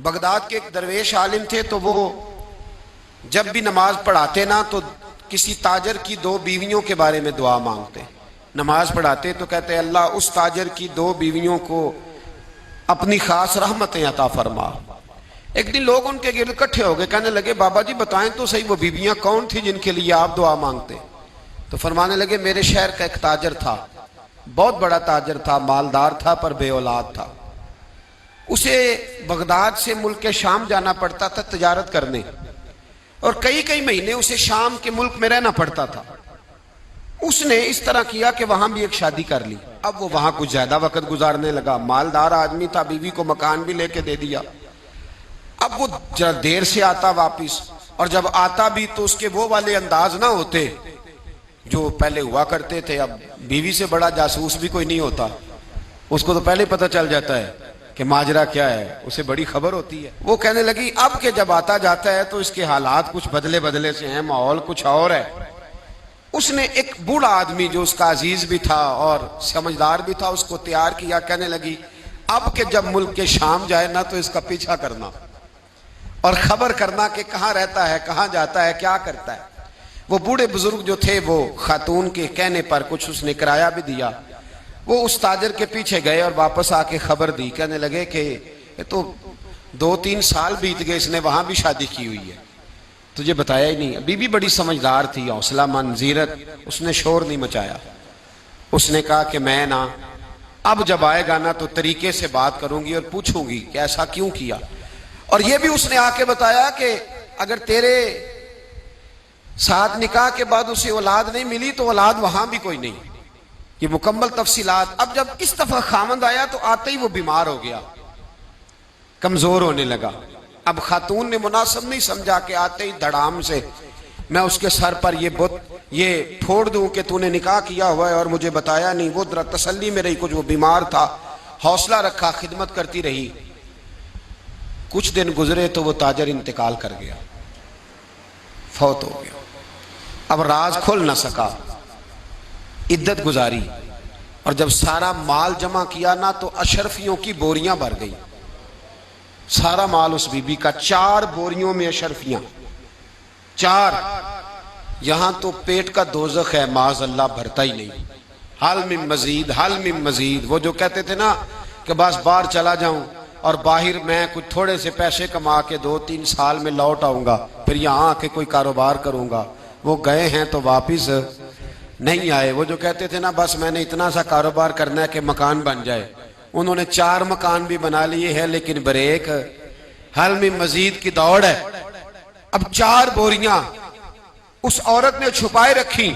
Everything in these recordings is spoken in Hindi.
बगदाद के एक दरवेश आलिम थे, तो वो जब भी नमाज पढ़ाते ना तो किसी ताजर की दो बीवियों के बारे में दुआ मांगते। नमाज पढ़ाते तो कहते अल्लाह उस ताजर की दो बीवियों को अपनी खास रहमतें अता फरमा। एक दिन लोग उनके गिर्द इकट्ठे हो गए, कहने लगे बाबा जी बताएं तो सही वो बीवियां कौन थी जिनके लिए आप दुआ मांगते। तो फरमाने लगे मेरे शहर का एक ताजर था, बहुत बड़ा ताजर था, मालदार था पर बे औलाद था। उसे बगदाद से मुल्क शाम जाना पड़ता था तिजारत करने, और कई कई महीने उसे शाम के मुल्क में रहना पड़ता था। उसने इस तरह किया कि वहां भी एक शादी कर ली। अब वो वहां कुछ ज्यादा वक्त गुजारने लगा, मालदार आदमी था, बीवी को मकान भी लेके दे दिया। अब वो जरा देर से आता वापिस, और जब आता भी तो उसके वो वाले अंदाज ना होते जो पहले हुआ करते थे। अब बीवी से बड़ा जासूस भी कोई नहीं होता, उसको तो पहले पता चल जाता है कि माजरा क्या है, उसे बड़ी खबर होती है। वो कहने लगी अब के जब आता जाता है तो इसके हालात कुछ बदले बदले से हैं, माहौल कुछ और है। उसने एक बूढ़ा आदमी जो उसका अजीज भी था और समझदार भी था उसको तैयार किया। कहने लगी अब के जब मुल्क के शाम जाए ना तो इसका पीछा करना और खबर करना कि कहाँ रहता है, कहाँ जाता है, क्या करता है। वो बूढ़े बुजुर्ग जो थे वो खातून के कहने पर कुछ उसने किराया भी दिया। वो उस ताजर के पीछे गए और वापस आके खबर दी। कहने लगे कि ये तो 2-3 साल बीत गए, इसने वहां भी शादी की हुई है, तुझे बताया ही नहीं। बीबी बड़ी समझदार थी, हौसलामंद, जीरत, उसने शोर नहीं मचाया। उसने कहा कि मैं ना अब जब आएगा ना तो तरीके से बात करूंगी और पूछूंगी कि ऐसा क्यों किया। और ये भी उसने आके बताया कि अगर तेरे साथ निकाह के बाद उसे औलाद नहीं मिली तो औलाद वहां भी कोई नहीं। ये मुकम्मल तफसीलात। अब जब इस दफा खामंद आया तो आते ही वो बीमार हो गया, कमजोर होने लगा। अब खातून ने मुनासिब नहीं समझा कि आते ही धड़ाम से मैं उसके सर पर ये फोड़ दूं कि तूने निकाह किया हुआ है और मुझे बताया नहीं। वो जरा तसल्ली में रही, कुछ वो बीमार था, हौसला रखा, खिदमत करती रही। कुछ दिन गुजरे तो वो ताजर इंतकाल कर गया, फौत हो गया। अब राज खुल ना सका, इद्दत गुजारी, और जब सारा माल जमा किया ना तो अशरफियों की बोरियां भर गई। सारा माल उस बीबी का, 4 बोरियों में अशरफियां, 4। यहां तो पेट का दोजख है, माज अल्लाह भरता ही नहीं। हाल में मजीद, हाल में मजीद। वो जो कहते थे ना कि बस बाहर चला जाऊं और बाहर मैं कुछ थोड़े से पैसे कमा के 2-3 साल में लौट आऊंगा, फिर यहां आके कोई कारोबार करूंगा, वो गए हैं तो वापिस नहीं आए। वो जो कहते थे ना बस मैंने इतना सा कारोबार करना है कि मकान बन जाए, उन्होंने 4 मकान भी बना लिए हैं, लेकिन ब्रेक, हल में मजीद की दौड़ है। अब 4 बोरियां उस औरत ने छुपाए रखी।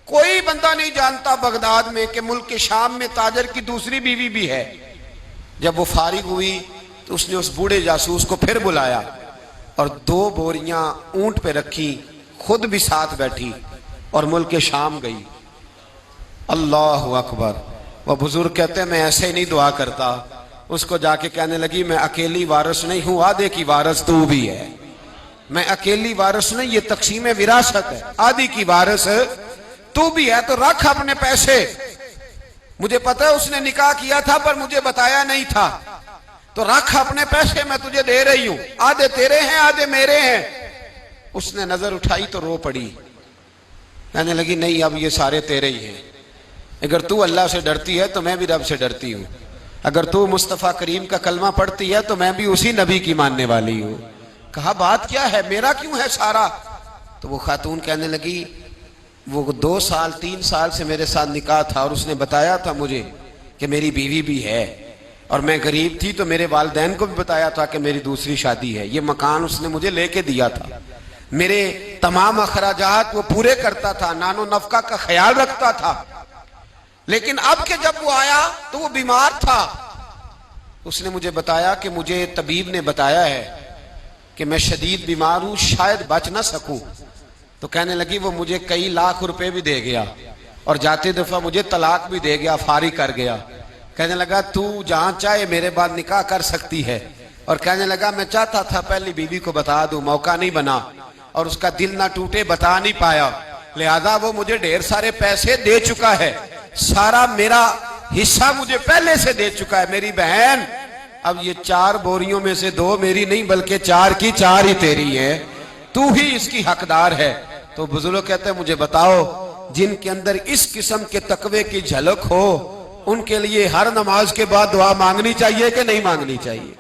कोई बंदा नहीं जानता बगदाद में कि मुल्क के शाम में ताजर की दूसरी बीवी भी है। जब वो फारिग हुई तो उसने उस बूढ़े जासूस को फिर बुलाया और 2 बोरियां ऊंट पे रखी, खुद भी साथ बैठी और मुल्क के शाम गई। अल्लाह अकबर। वह बुजुर्ग कहते हैं मैं ऐसे ही नहीं दुआ करता। उसको जाके कहने लगी मैं अकेली वारिस नहीं हूं, आधे की वारिस तू भी है। मैं अकेली वारिस नहीं, ये तकसीम विरासत है, आधी की वारिस तू भी है। तो रख अपने पैसे, मुझे पता है उसने निकाह किया था पर मुझे बताया नहीं था, तो रख अपने पैसे, मैं तुझे दे रही हूं, आधे तेरे हैं आधे मेरे हैं। उसने नजर उठाई तो रो पड़ी, कहने लगी नहीं अब ये सारे तेरे ही हैं। अगर तू अल्लाह से डरती है तो मैं भी रब से डरती हूं। अगर तू मुस्तफा करीम का कलमा पढ़ती है तो मैं भी उसी नबी की मानने वाली हूं। कहा बात क्या है, मेरा क्यों है सारा? तो वो खातून कहने लगी वो 2 साल 3 साल से मेरे साथ निकाह था और उसने बताया था मुझे कि मेरी बीवी भी है, और मैं गरीब थी तो मेरे वालिदैन को भी बताया था कि मेरी दूसरी शादी है। ये मकान उसने मुझे लेके दिया था, मेरे तमाम अखराजात वो पूरे करता था, नानो नफका का ख्याल रखता था। लेकिन अब के जब वो आया तो वो बीमार था। उसने मुझे बताया कि मुझे तबीब ने बताया है कि मैं शदीद बीमार हूं, शायद बच ना सकूं। तो कहने लगी वो मुझे कई लाख रुपए भी दे गया और जाते दफा मुझे तलाक भी दे गया, फारिग कर गया। कहने लगा तू जहां चाहे मेरे बाद निकाह कर सकती है। और कहने लगा मैं चाहता था पहली बीवी को बता दूं, मौका नहीं बना और उसका दिल ना टूटे, बता नहीं पाया, लिहाजा वो मुझे ढेर सारे पैसे दे चुका है, सारा मेरा हिस्सा मुझे पहले से दे चुका है। मेरी बहन अब ये 4 बोरियों में से 2 मेरी नहीं बल्कि 4 की 4 ही तेरी है, तू ही इसकी हकदार है। तो बुजुर्ग कहते हैं मुझे बताओ, जिनके अंदर इस किस्म के तकवे की झलक हो उनके लिए हर नमाज के बाद दुआ मांगनी चाहिए कि नहीं मांगनी चाहिए?